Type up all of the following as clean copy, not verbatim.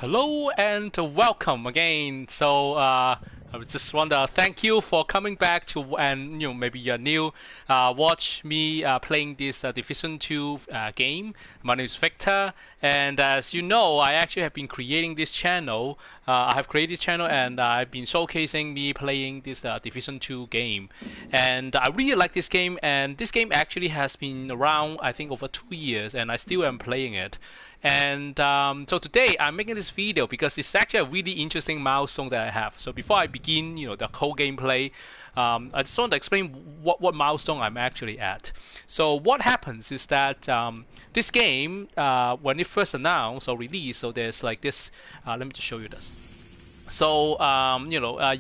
Hello and welcome again. I just want to thank you for coming back to and maybe you're new. Watch me playing this Division 2 game. My name is Victor, and as you know, I actually have been creating this channel. I have created this channel and I've been showcasing me playing this Division 2 game, and I really like this game. And this game actually has been around, I think, over 2 years, and I still am playing it. And so today I'm making this video because it's actually a really interesting milestone that I have. So before I begin, the whole gameplay, I just want to explain what milestone I'm actually at. So what happens is that this game, when it first announced or released, so there's like this. Let me just show you this. So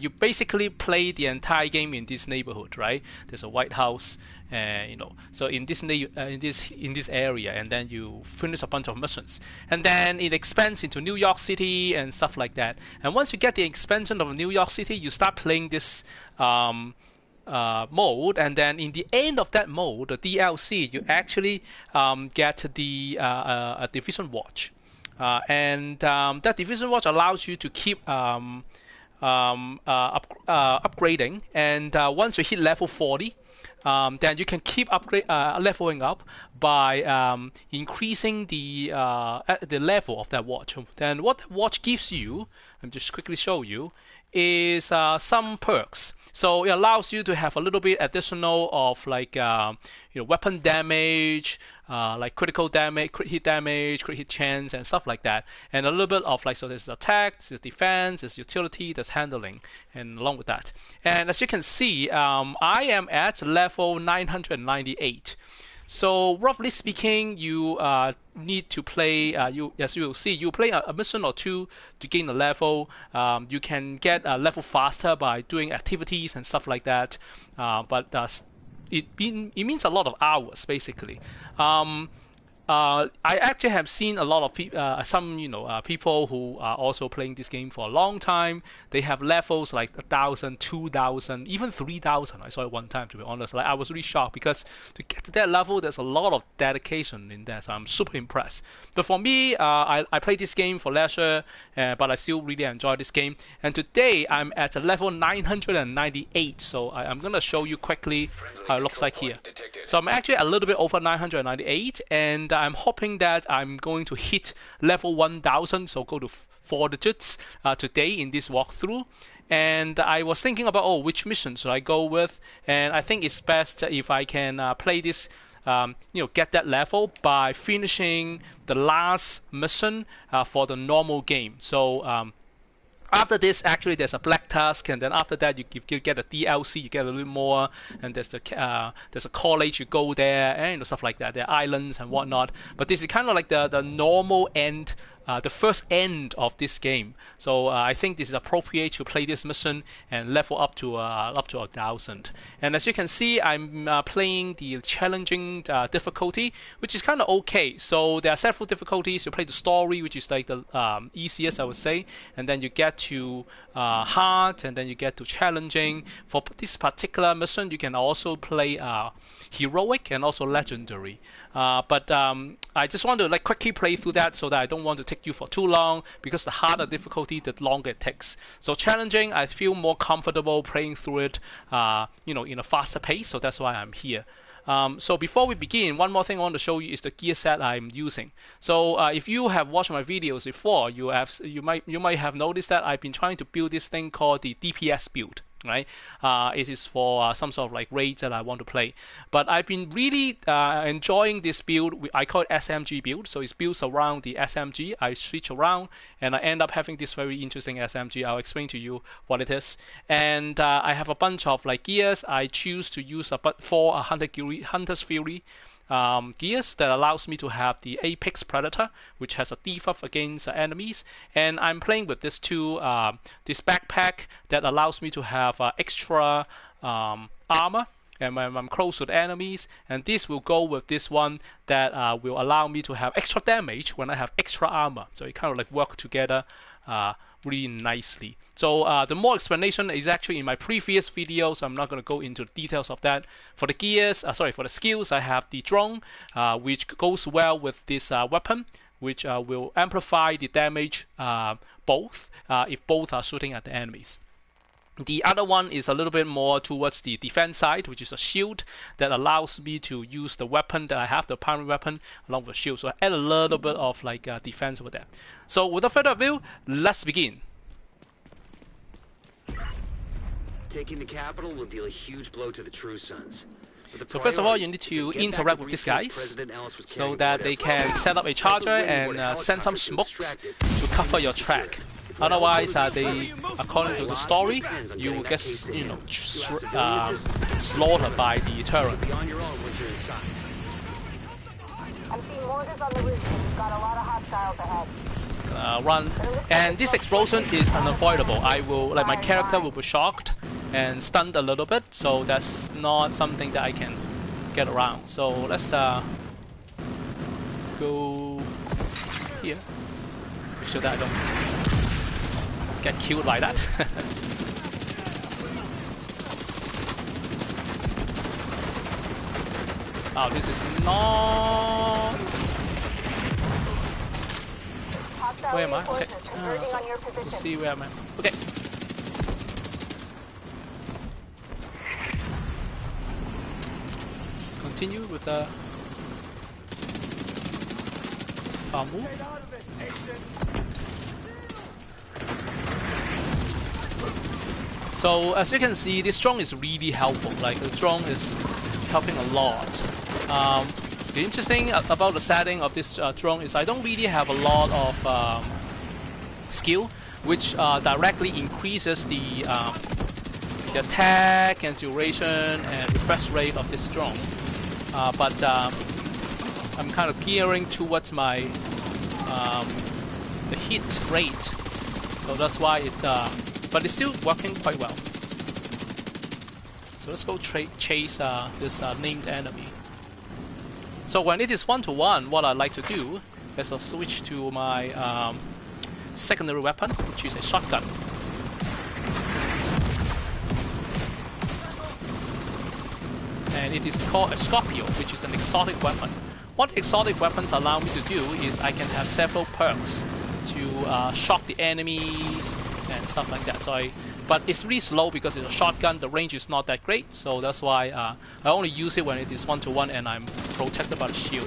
you basically play the entire game in this neighborhood, right? There's a White House, so in this area, and then you finish a bunch of missions, and then it expands into New York City and stuff like that. And once you get the expansion of New York City, you start playing this mode, and then in the end of that mode, the DLC, you actually get the Division Watch. That Division Watch allows you to keep upgrading, and once you hit level 40, then you can keep leveling up by increasing the level of that watch. Then what the watch gives you, I'm just quickly show you, is some perks. So it allows you to have a little bit additional of like weapon damage, like critical damage, crit hit chance, and stuff like that. And a little bit of like, so there's attack, there's defense, there's utility, there's handling, and along with that. And as you can see, I am at level 998. So roughly speaking, you need to play. As you will see, you play a mission or two to gain a level. You can get a level faster by doing activities and stuff like that. But it means a lot of hours basically. I actually have seen a lot of people who are also playing this game for a long time. They have levels like 1,000, 2,000, even 3,000. I saw it one time, to be honest. Like, I was really shocked because to get to that level, there's a lot of dedication in there. So I'm super impressed. But for me, I play this game for leisure, but I still really enjoy this game. And today I'm at a level 998. So I'm gonna show you quickly how it looks like here. So I'm actually a little bit over 998, and I'm hoping that I'm going to hit level 1000, so go to 4 digits today in this walkthrough. And I was thinking about, which mission should I go with? And I think it's best if I can play this, get that level by finishing the last mission for the normal game. So after this, actually, there's a Black Tusk, and then after that, you get a DLC, you get a little bit more, and there's a college, you go there, and stuff like that. There are islands and whatnot. But this is kind of like the normal end, the first end of this game. So I think this is appropriate to play this mission and level up to 1,000. And as you can see, I'm playing the challenging difficulty, which is kind of okay. So there are several difficulties. You play the story, which is like the easiest, I would say, and then you get to hard, and then you get to challenging. For this particular mission, you can also play heroic and also legendary. But I just want to quickly play through that so that I don't want to take you for too long, because the harder difficulty, the longer it takes. So challenging, I feel more comfortable playing through it, in a faster pace. So that's why I'm here. So before we begin, one more thing I want to show you is the gear set I'm using. So if you have watched my videos before, you might have noticed that I've been trying to build this thing called the DPS build. Right, it is for some sort of like raids that I want to play. But I've been really enjoying this build. I call it SMG build. So it's built around the SMG. I switch around, and I end up having this very interesting SMG. I'll explain to you what it is. And I have a bunch of like gears. I choose to use for a Hunter's Fury gears that allows me to have the Apex Predator, which has a debuff against enemies, and I'm playing with this this backpack that allows me to have extra armor and when I'm close to the enemies, and this will go with this one that will allow me to have extra damage when I have extra armor. So it kind of like work together really nicely. So the more explanation is actually in my previous video, so I'm not going to go into the details of that. For the gears, for the skills, I have the drone, which goes well with this weapon, which will amplify the damage both if both are shooting at the enemies. The other one is a little bit more towards the defense side, which is a shield that allows me to use the weapon that I have, the primary weapon, along with the shield. So I add a little bit of like defense over there. So without further ado, let's begin. Taking the capital will deal a huge blow to the True Sons. So first of all, you need to interact with these guys so that they can set up a charger and send some smokes to cover your track. Otherwise, they, according to the story, you will get, slaughtered by the turret. I'm seeing mortars on the roof. We've got a lot of hostiles ahead. Run, and this explosion is unavoidable. I will, like, my character will be shocked and stunned a little bit, so that's not something that I can get around. So let's go here. Make sure that I don't get killed like that. Oh, this is not. Where am I? Okay. Let's see where I'm at. Okay. Let's continue with the move. So as you can see, this drone is really helpful. Like the drone is helping a lot. The interesting about the setting of this drone is I don't really have a lot of skill, which directly increases the attack and duration and refresh rate of this drone. But I'm kind of gearing towards my the hit rate, so that's why it. But it's still working quite well. So let's go chase this named enemy. So when it is 1-to-1, what I like to do is I'll switch to my secondary weapon, which is a shotgun. And it is called a Scorpio, which is an exotic weapon. What exotic weapons allow me to do is I can have several perks to shock the enemies and stuff like that. So but it's really slow because it's a shotgun. The range is not that great, so that's why I only use it when it is 1-to-1 and I'm protected by the shield.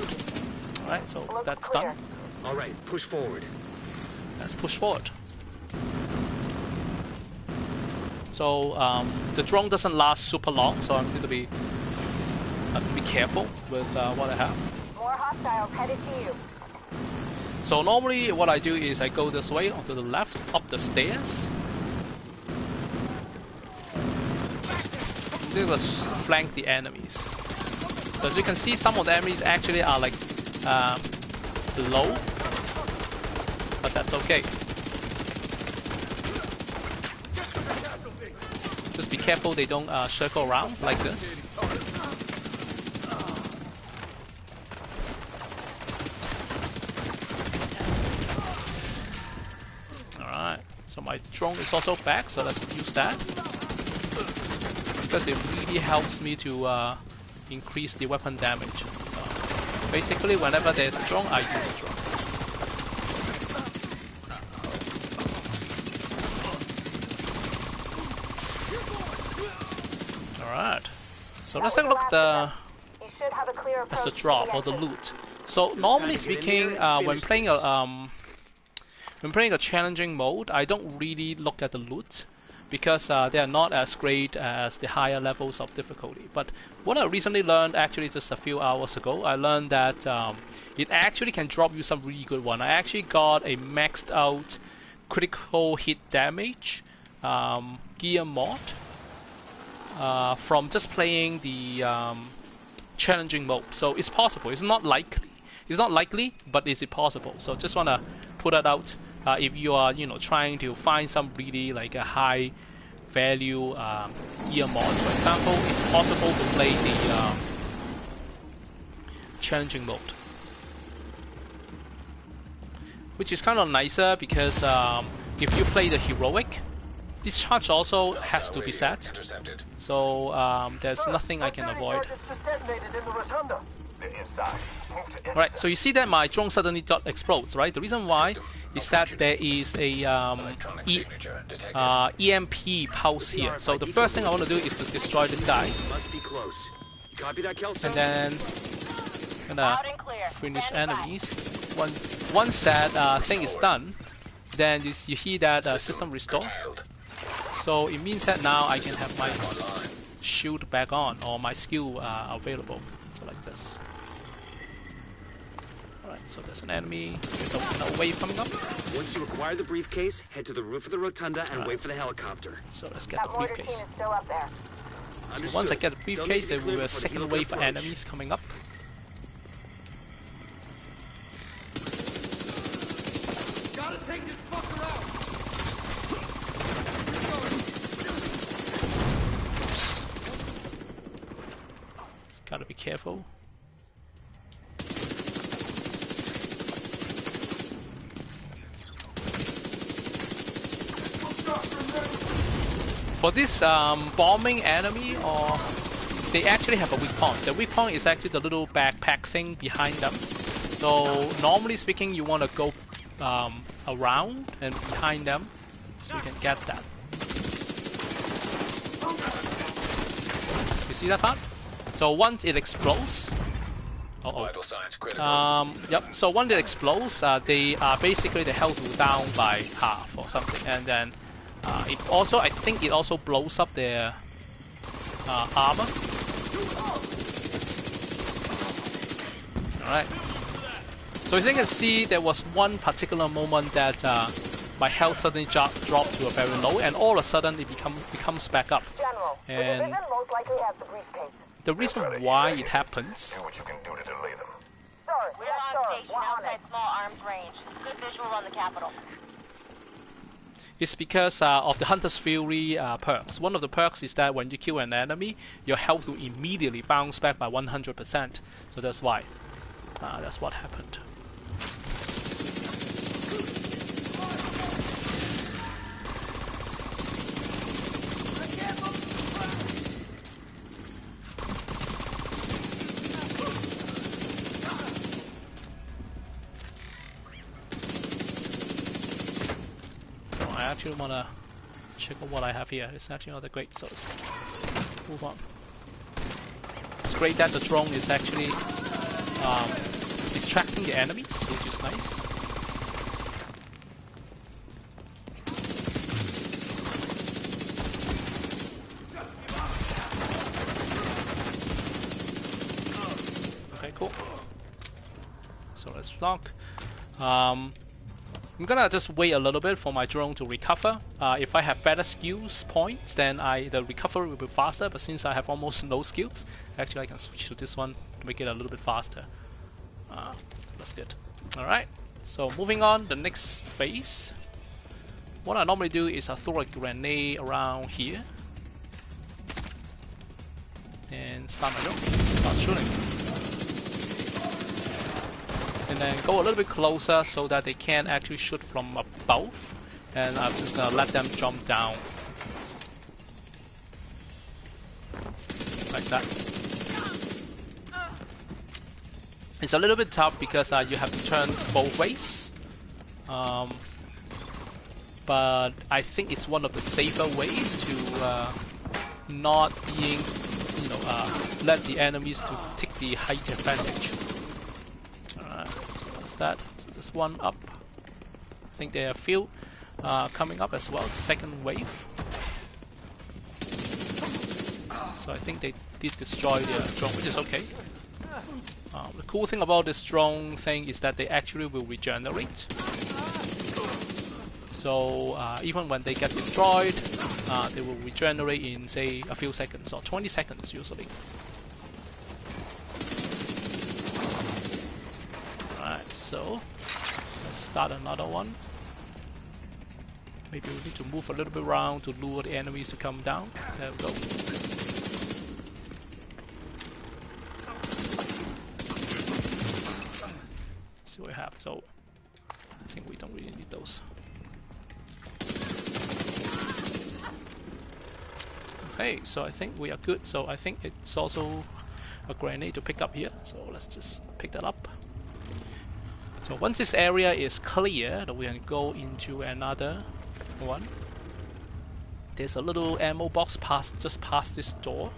All right, so that's done. All right, push forward. Let's push forward. So the drone doesn't last super long, so I need to be careful with what I have. More hostiles headed to you. So normally what I do is I go this way onto the left, up the stairs. Just flank the enemies. So as you can see, some of the enemies actually are like low, but that's okay. Just be careful they don't circle around like this. So my drone is also back, so let's use that. Because it really helps me to increase the weapon damage. So basically, whenever there's a drone, I use the drone. Alright. So let's take a look at the drop or the loot. So normally speaking, when playing a challenging mode, I don't really look at the loot because they are not as great as the higher levels of difficulty. But what I recently learned, actually just a few hours ago, I learned that it actually can drop you some really good one. I actually got a maxed out critical hit damage gear mod from just playing the challenging mode. So it's possible. It's not likely. It's not likely, but is it possible? So just want to put that out. If you are, trying to find some really like a high value gear mod, for example, it's possible to play the challenging mode, which is kind of nicer because if you play the heroic, this charge also has to be set. So there's nothing I can avoid. Alright, so you see that my drone suddenly explodes, right? The reason why is that there is a EMP pulse here. So the first thing I want to do is to destroy this guy. Must be close. Copy that, Kelso? And then gonna finish enemies. Once that thing is done, then you hear that system restore. So it means that now I can have my shield back on or my skill available. So like this. Alright, so there's an enemy. There's a wave coming up. Once you acquire the briefcase, head to the roof of the rotunda and wait for the helicopter. So let's get the That mortar briefcase. team is still up there. So once I get the briefcase, there will be a second wave of enemies coming up. Gotta take this fucker out. Just gotta be careful. For this bombing enemy, or they actually have a weak point. The weak point is actually the little backpack thing behind them. So normally speaking, you want to go around and behind them, so you can get that. You see that part? So once it explodes, yep. So once it explodes, they basically the health will down by half or something, and then it also, I think, it also blows up their armor. All right. So as you can see, there was one particular moment that my health suddenly dropped to a very low, and all of a sudden it becomes back up. General, the And division most likely has the briefcase. the reason why it happens Sir, We're yes, on sir. station We're on outside it. small arms range. Good visual on the capital. is because of the Hunter's Fury perks. One of the perks is that when you kill an enemy, your health will immediately bounce back by 100%. So that's why. That's what happened. I actually want to check out what I have here. It's actually not that great, so let's move on. It's great that the drone is actually distracting the enemies, which is nice. Okay, cool. So let's lock. I'm gonna just wait a little bit for my drone to recover. If I have better skills points, then the recovery will be faster, but since I have almost no skills, actually I can switch to this one to make it a little bit faster. That's good. Alright, so moving on, the next phase. What I normally do is I throw a grenade around here and start my drone, start shooting. And then go a little bit closer so that they can't actually shoot from above, and I'm just gonna let them jump down like that. It's a little bit tough because you have to turn both ways, but I think it's one of the safer ways to not being, let the enemies to take the height advantage. That. So there's one up. I think there are a few coming up as well. Second wave. So I think they did destroy their drone, which is okay. The cool thing about this drone thing is that they actually will regenerate. So even when they get destroyed, they will regenerate in, say, a few seconds or 20 seconds usually. So let's start another one. Maybe we need to move a little bit around to lure the enemies to come down. There we go. Let's see what we have. So I think we don't really need those. Okay, so I think we are good. So I think it's also a grenade to pick up here, so let's just pick that up. So once this area is clear, then we can go into another one. There's a little ammo box just past this door.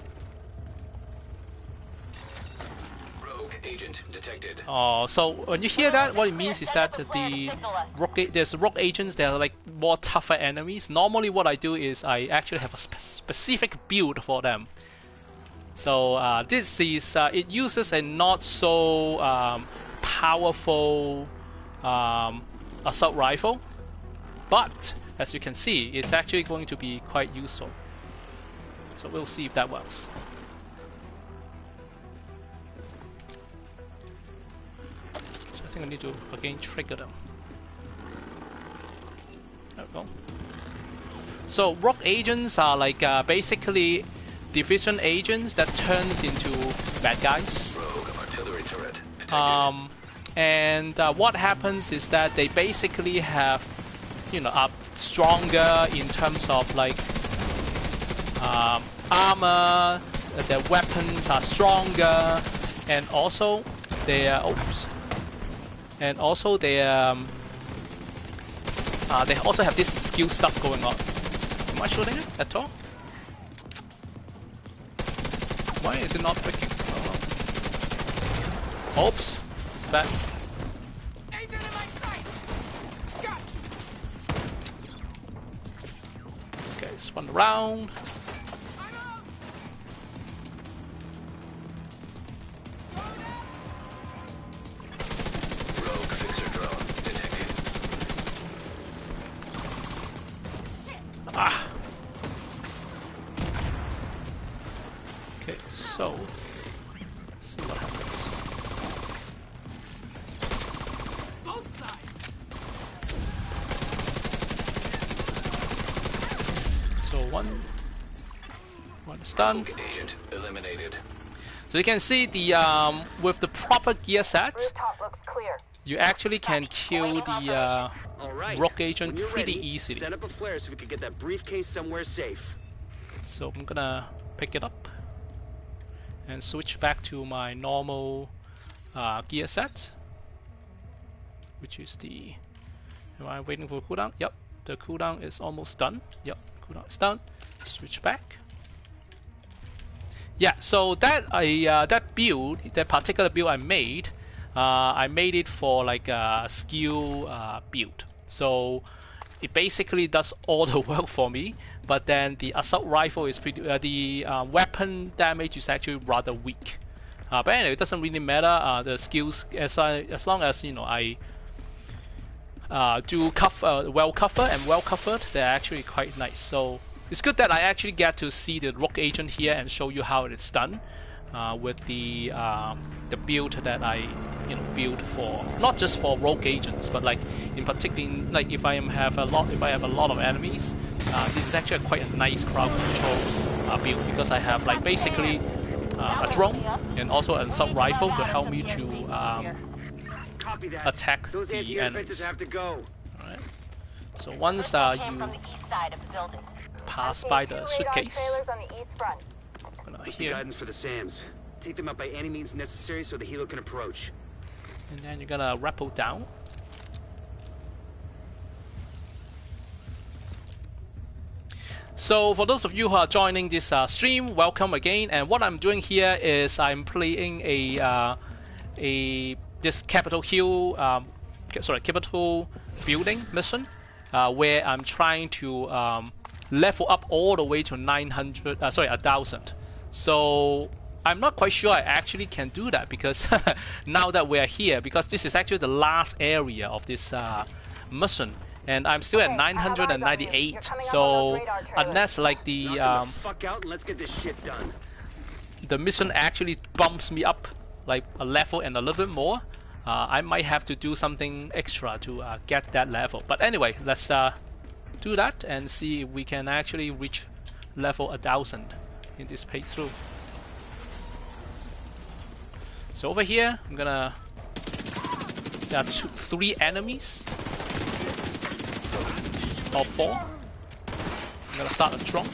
Rogue agent detected. Oh, so when you hear that, what it means is that there's rogue agents that are like more tougher enemies. Normally what I do is I actually have a specific build for them. So this is, it uses a not so powerful assault rifle, but as you can see, it's actually going to be quite useful. So we'll see if that works. So I think I need to again trigger them. There we go. So rogue agents are like basically division agents that turns into bad guys. Rogue artillery turret detected. And what happens is that they basically have, you know, are stronger in terms of like armor. Their weapons are stronger, and also their they also have this skill stuff going on. Am I shooting it at all? Why is it not picking? Oh. Oops, it's bad. Okay, spun around. Rogue fixer drone detected. Ah. Okay, so let's see what happens. Both sides. So one is done. Rogue agent eliminated. So you can see the with the proper gear set, Rooftop looks clear. you actually can kill the All right. rogue agent When you're pretty ready, easily. Set up a flare so we can get that briefcase somewhere safe. So I'm gonna pick it up and switch back to my normal gear set, which is the. Am I waiting for cooldown? Yep, the cooldown is almost done. Yep, cooldown is done. Switch back. Yeah, so that that particular build I made it for like a skill build. So it basically does all the work for me. But then the assault rifle is pretty. The weapon damage is actually rather weak. But anyway, it doesn't really matter. The skills, as long as you know I do well covered, they're actually quite nice. So it's good that I actually get to see the rogue agent here and show you how it's done with the build that I build for, not just for rogue agents, but like in particular, like if I have a lot of enemies, this is actually quite a nice crowd control build, because I have like basically a drone and also an assault rifle to help me to Copy that. attack Those the anti-air enemies. defenses have to go. Alright. So once Came you from the east side of the building. pass by the Two radar suitcase, trailers on the east front. here, Guidance for the SAMs. Take them out by any means necessary so the helo can approach. and then you're gonna rappel down. So for those of you who are joining this stream, welcome again. And what I'm doing here is I'm playing this Capitol Hill, Capitol building mission, where I'm trying to level up all the way to 1,000. So I'm not quite sure I actually can do that, because now that we're here, because this is actually the last area of this mission, and I'm still at 998. So unless like Knock the fuck out and let's get this shit done. the mission actually bumps me up like a level and a little bit more, I might have to do something extra to get that level. But anyway, let's do that and see if we can actually reach level 1,000 in this playthrough. So over here, I'm gonna. There are 3 enemies. Or 4. I'm gonna start a drone.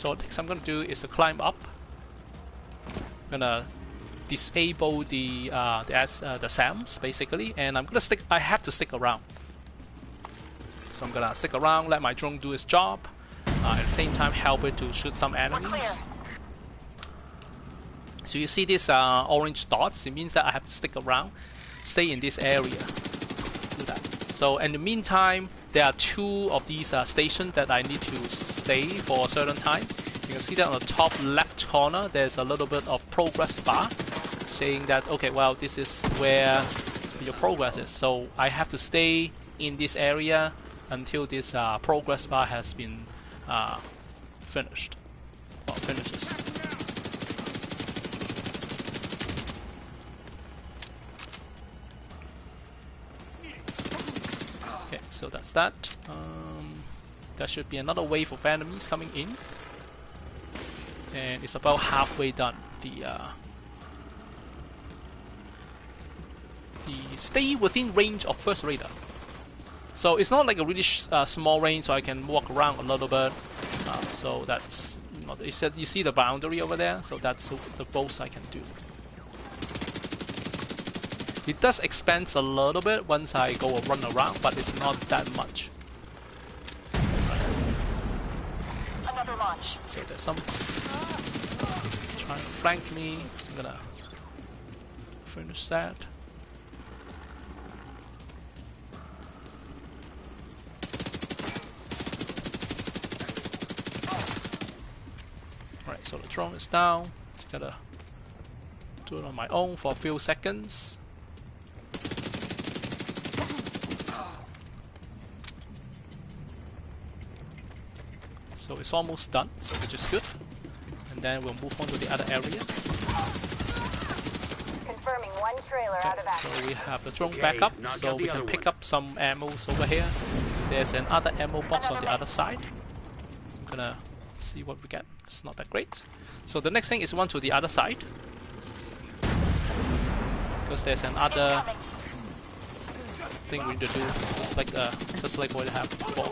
So next I'm gonna do is to climb up. I'm gonna disable the SAMs basically, and I'm gonna stick. I have to stick around. So I'm gonna stick around, let my drone do its job. At the same time, help it to shoot some enemies. So you see these orange dots. It means that I have to stick around, stay in this area. Do that. So in the meantime, there are 2 of these stations that I need to stay for a certain time. You can see that on the top left corner, there's a little bit of progress bar saying that, okay, well, this is where your progress is. So I have to stay in this area until this progress bar has been finished, or finishes. Okay, so that's that. There should be another wave of enemies coming in, and it's about halfway done. The stay within range of first radar. So it's not like a really small range, so I can walk around a little bit. So that's, you know, you see the boundary over there, so that's the most I can do. It does expand a little bit once I go a run around, but it's not that much. Another launch. So there's some trying to flank me. I'm gonna finish that. Alright, so the drone is down. Just gotta do it on my own for a few seconds. So it's almost done, so which is good. And then we'll move on to the other area. Confirming 1 trailer out of action. So we have the drone back up, so we can pick up some ammo over here. There's another ammo box on the other side. I'm gonna see what we get. It's not that great. So the next thing is one to the other side, because there's another thing we need to do, just like what I have before.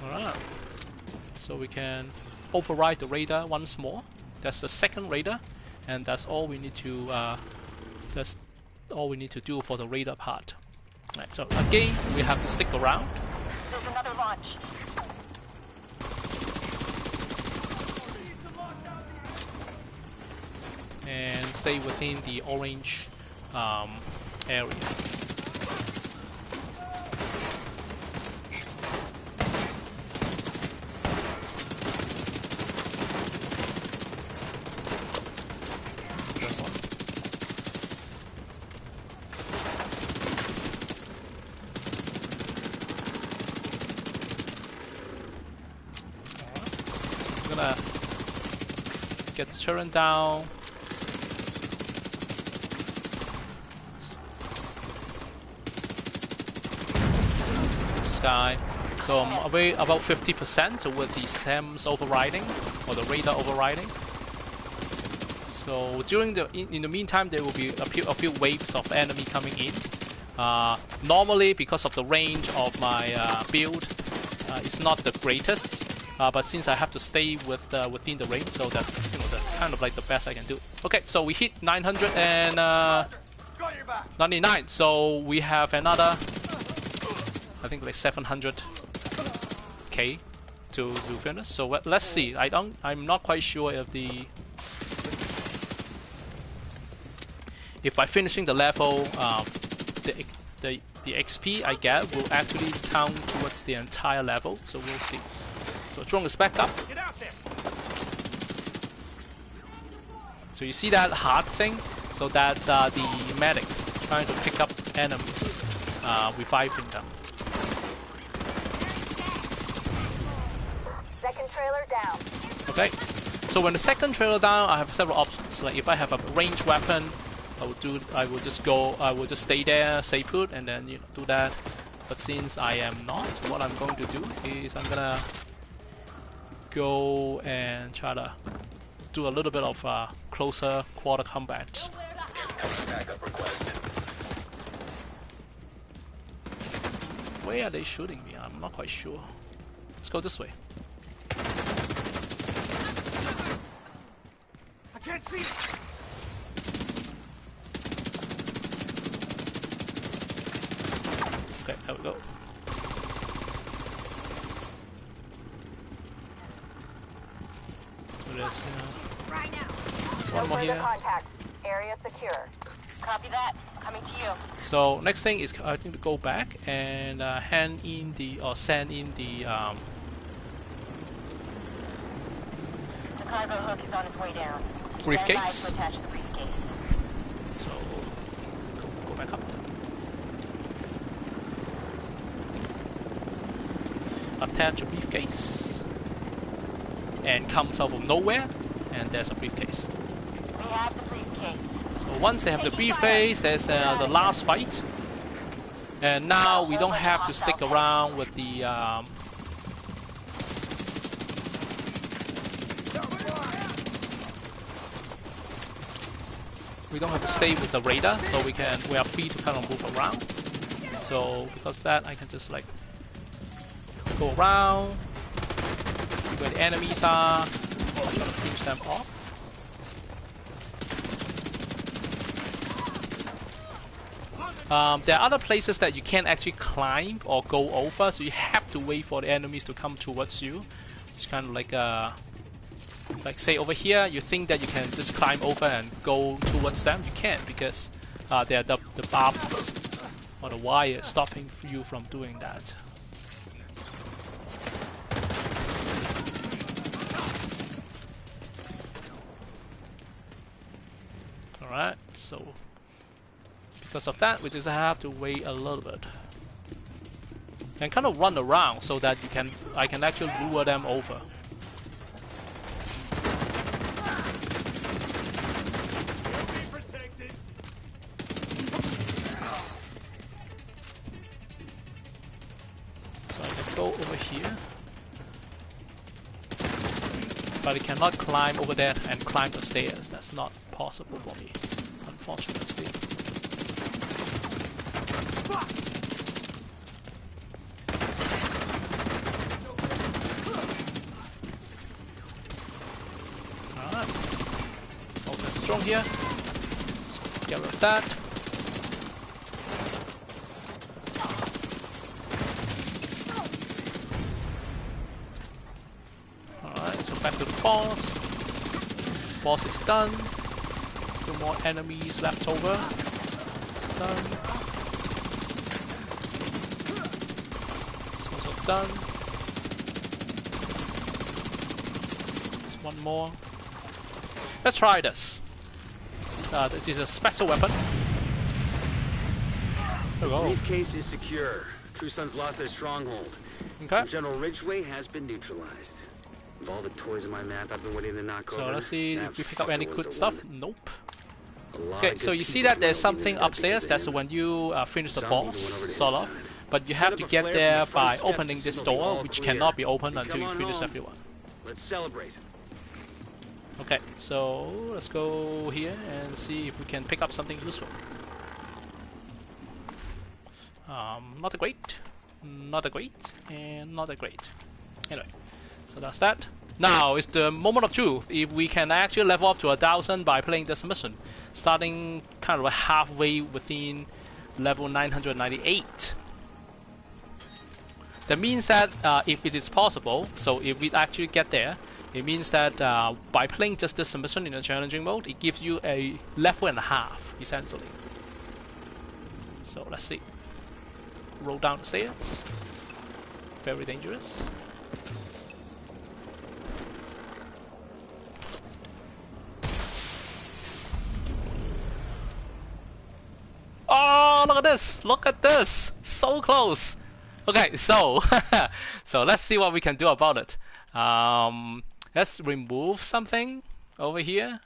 Alright, so we can override the radar once more. That's the second radar, and that's all we need to do for the radar part. Right, so again, we have to stick around. There's another launch. And stay within the orange area. Get the turret down. Sky. So I'm away about 50% with the SAMs overriding, or the radar overriding. So during in the meantime, there will be a few waves of enemy coming in. Normally, because of the range of my build, it's not the greatest. But since I have to stay within the range, so that's, you know, kind of like the best I can do. Okay, so we hit 999. So we have another, I think, like 700k to finish. So let's see. I'm not quite sure if by finishing the level, the XP I get will actually count towards the entire level. So we'll see. So drone is back up. So you see that heart thing? So that's the medic trying to pick up enemies, reviving them. Second trailer down. Okay. So when the second trailer down, I have several options. Like if I have a ranged weapon, I will just stay there, stay put, and then, you know, do that. But since I am not, what I'm going to do is I'm gonna go and try to do a little bit of closer quarter combat. Incoming backup request. Where are they shooting me? I'm not quite sure. Let's go this way. I can't see it. Okay, there we go. So there's Right now. one No more further here. contacts. Area secure. Copy that. Coming to you. So next thing is I think to go back and hand in the or send in the The cargo hook is on its way down. briefcase. Stand by to attach the briefcase. So go back up. Attach a briefcase and comes out from nowhere, and there's a briefcase. We have the briefcase. So once they have the briefcase, there's the last fight, and now we don't have to stick around with the we don't have to stay with the radar, so we are free to kind of move around. So because of that, I can just like go around, see where the enemies are, try to finish them off. There are other places that you can't actually climb or go over, so you have to wait for the enemies to come towards you. It's kind of like say over here, you think that you can just climb over and go towards them. You can't because there are the barbs or the wire stopping you from doing that. Alright, so because of that, we just have to wait a little bit and kind of run around so that I can actually lure them over. So I can go over here, but I cannot climb over there and climb the stairs. That's not possible for me, unfortunately. Alright. Oh, there's a drone here. Let's get rid of that. Alright, so back to the boss. Boss is done. Two more enemies left over. It's done. It's also done. There's one more. Let's try this. This is a special weapon. There we go. Briefcase is secure. True Sons lost their stronghold. Okay. General Ridgeway has been neutralized. With all the toys on my map, I've been waiting to knock over. So let's see That if we pick up any fucker was good the stuff. one. Nope. A lot Okay, of so good you see people that there's from something Albion ended up upstairs. because That's of him. when you finish the Zombies boss, went over to his sort of. side. But you Set have up to a get flare there from the by front steps opening to this signal the door, all which clear. cannot be opened We until come you on finish home. everyone. Let's celebrate. Okay, so let's go here and see if we can pick up something useful. Not a great, not a great, and not a great. Anyway, so that's that. Now is the moment of truth. If we can actually level up to 1000 by playing this mission, starting kind of halfway within level 998. That means that if it is possible, so if we actually get there, it means that by playing just this mission in a challenging mode, it gives you a level and a half, essentially. So let's see. Roll down the stairs. Very dangerous. Oh, look at this! Look at this! So close! Okay, so so let's see what we can do about it. Let's remove something over here.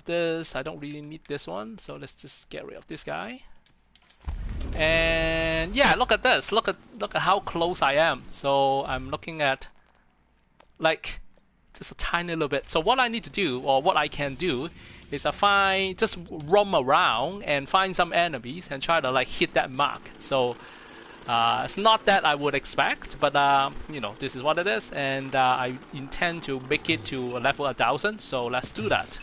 This, I don't really need this one, so let's just get rid of this guy. And yeah, look at this. Look at how close I am. So I'm looking at like just a tiny little bit. So what I need to do, or what I can do, is just roam around and find some enemies and try to like hit that mark. So it's not that I would expect, but you know, this is what it is, and I intend to make it to a level 1000. So let's do that.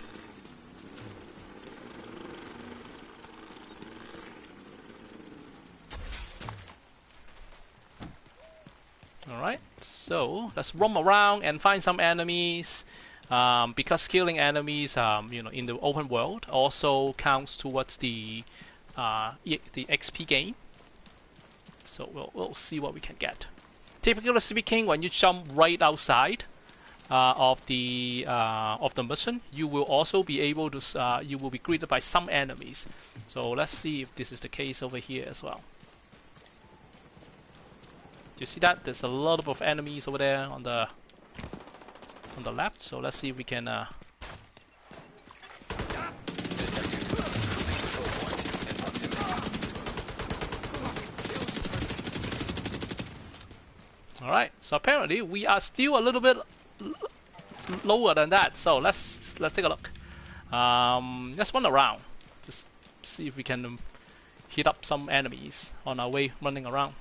Alright, so let's roam around and find some enemies, because killing enemies you know, in the open world also counts towards the XP gain. So we'll see what we can get. Typically speaking, when you jump right outside of the mission, you will also be able to you will be greeted by some enemies. So let's see if this is the case over here as well. You see that there's a lot of enemies over there on the left, so let's see if we can Alright, so apparently we are still a little bit lower than that, so let's take a look. Let's run around, just see if we can hit up some enemies on our way running around.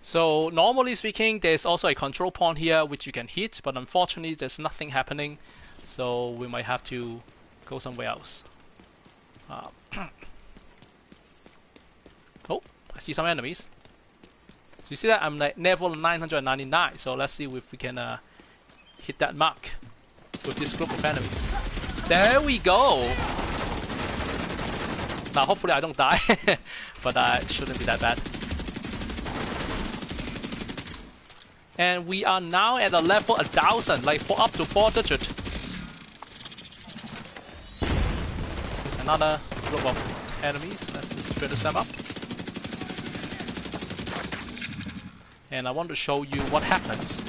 So normally speaking, there's also a control point here which you can hit, but unfortunately there's nothing happening, so we might have to go somewhere else. Oh, I see some enemies. So you see that I'm like level 999, so let's see if we can hit that mark with this group of enemies. There we go! Now hopefully I don't die, but it shouldn't be that bad. And we are now at a level 1000, like for up to 4 digits. There's another group of enemies. Let's just finish them up. And I want to show you what happens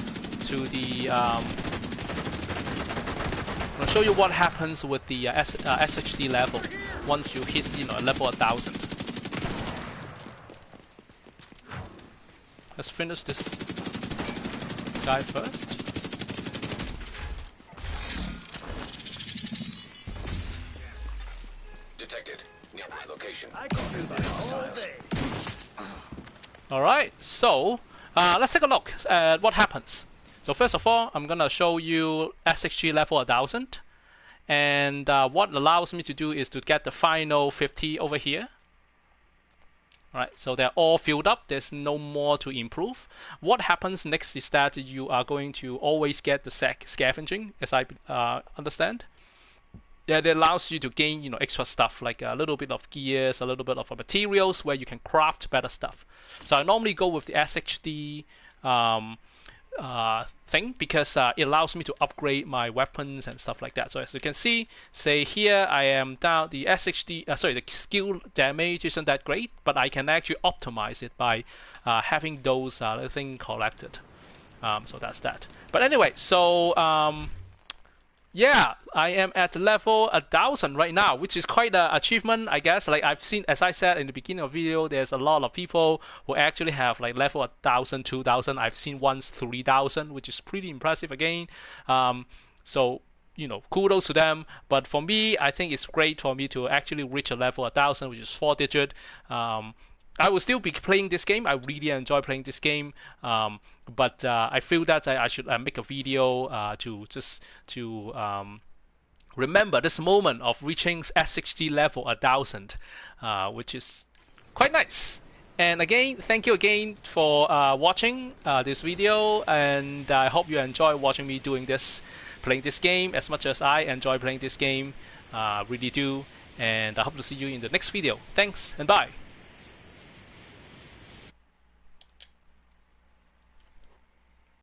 to the. I'll show you what happens with the SHD level once you hit, you know, level 1000. Let's finish this guy first. Detected. Nearby location. Alright, so let's take a look at what happens. So first of all, I'm gonna show you SHD level 1000, and what allows me to do is to get the final 50 over here. Alright, so they're all filled up, there's no more to improve. What happens next is that you are going to always get the scavenging, as I understand. Yeah, it allows you to gain, you know, extra stuff like a little bit of gears, a little bit of materials where you can craft better stuff. So I normally go with the SHD thing because it allows me to upgrade my weapons and stuff like that. So as you can see, say here I am down the SHD, the skill damage isn't that great, but I can actually optimize it by having those things collected. So that's that. But anyway, so yeah, I am at level 1000 right now, which is quite an achievement, I guess. Like I've seen, as I said in the beginning of the video, there's a lot of people who actually have like level 1000, 2000. I've seen once 3000, which is pretty impressive again. So, you know, kudos to them. But for me, I think it's great for me to actually reach a level 1000, which is 4 digit. I will still be playing this game. I really enjoy playing this game, but I feel that I should make a video to remember this moment of reaching SHD level 1000, which is quite nice. And again, thank you again for watching this video, and I hope you enjoy watching me doing this, playing this game as much as I enjoy playing this game. Really do, and I hope to see you in the next video. Thanks and bye.